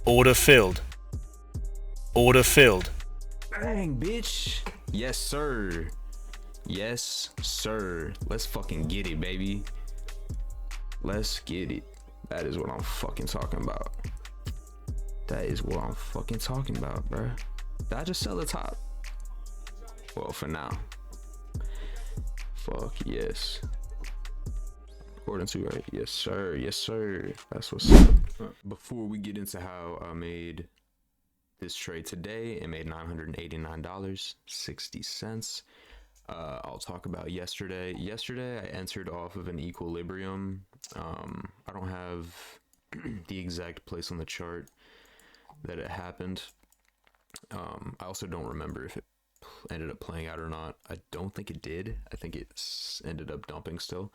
Order filled. Order filled. Bang, bitch. Yes, sir. Yes, sir. Let's fucking get it, baby. Let's get it. That is what I'm fucking talking about. That is what I'm fucking talking about, bruh. Did I just sell the top? Well, for now. Fuck yes. According to, right? Yes, sir. Yes, sir. That's what's up. Before we get into how I made this trade today, it made $989.60. I'll talk about yesterday. Yesterday, I entered off of an equilibrium. I don't have the exact place on the chart that it happened. I also don't remember if it ended up playing out or not. I don't think it did. I think it ended up dumping still.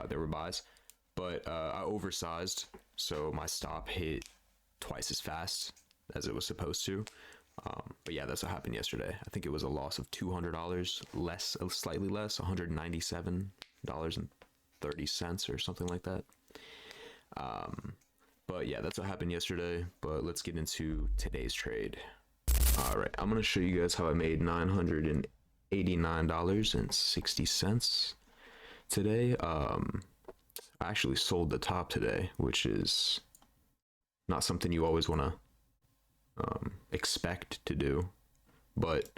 There were buys, but I oversized, so my stop hit twice as fast as it was supposed to. But yeah, that's what happened yesterday. I think it was a loss of $200 less, slightly less, $197.30 or something like that. But yeah, that's what happened yesterday. But let's get into today's trade. All right, I'm gonna show you guys how I made $989.60 today. I actually sold the top today, which is not something you always want to expect to do, but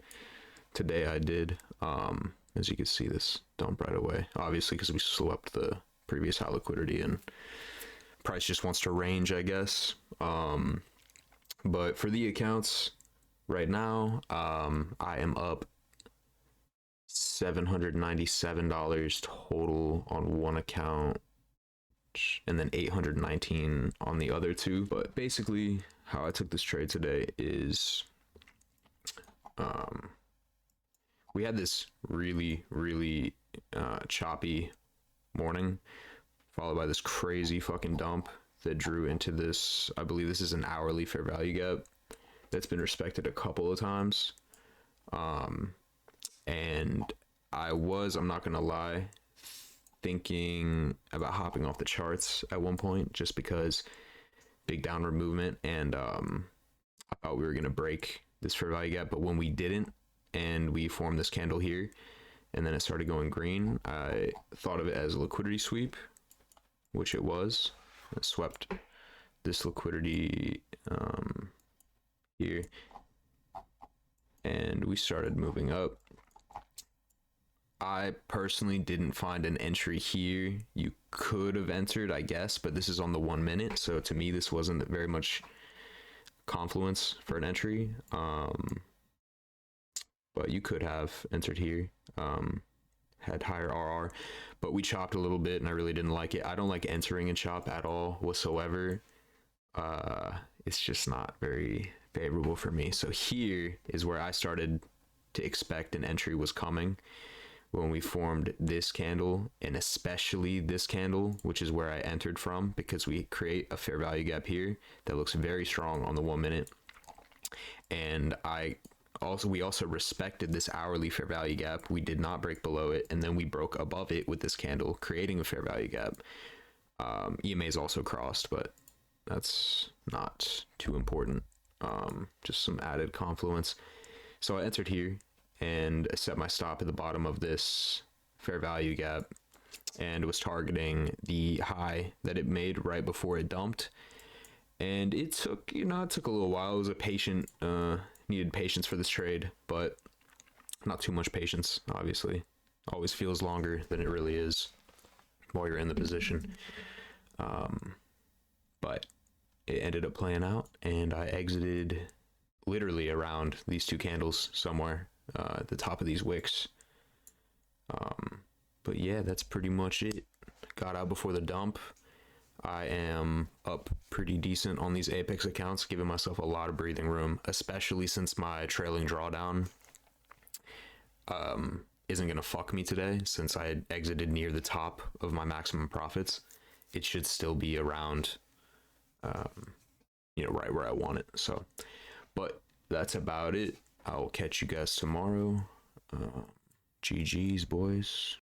today I did. As you can see, this dump right away, obviously, because we swept the previous high liquidity and price just wants to range, I guess. But for the accounts right now, I am up $797 total on one account and then $819 on the other two. But basically how I took this trade today is we had this really choppy morning followed by this crazy fucking dump that drew into this, I believe this is an hourly fair value gap that's been respected a couple of times. And I'm not gonna lie, thinking about hopping off the charts at one point just because big downward movement, and I thought we were gonna break this fair value gap, but when we didn't and we formed this candle here and then it started going green, I thought of it as a liquidity sweep, which it was. I swept this liquidity here and we started moving up. I personally didn't find an entry here. You could have entered, I guess, but this is on the 1 minute, so to me this wasn't very much confluence for an entry. But you could have entered here, had higher RR, but we chopped a little bit and I really didn't like it. I don't like entering and chop at all whatsoever. It's just not very favorable for me. So here is where I started to expect an entry was coming, when we formed this candle, and especially this candle, which is where I entered from, because we create a fair value gap here that looks very strong on the 1 minute. And we also respected this hourly fair value gap. We did not break below it, and then we broke above it with this candle, creating a fair value gap. EMA's also crossed, but that's not too important. Just some added confluence. So I entered here and set my stop at the bottom of this fair value gap and was targeting the high that it made right before it dumped. And it took a little while. It was a patient, needed patience for this trade, but not too much patience, obviously. Always feels longer than it really is while you're in the position. But it ended up playing out, and I exited literally around these two candles somewhere at the top of these wicks. But yeah, that's pretty much it. Got out before the dump. I am up pretty decent on these Apex accounts, giving myself a lot of breathing room, especially since my trailing drawdown isn't going to fuck me today, since I had exited near the top of my maximum profits. It should still be around, right where I want it. So, but that's about it. I'll catch you guys tomorrow. GG's, boys.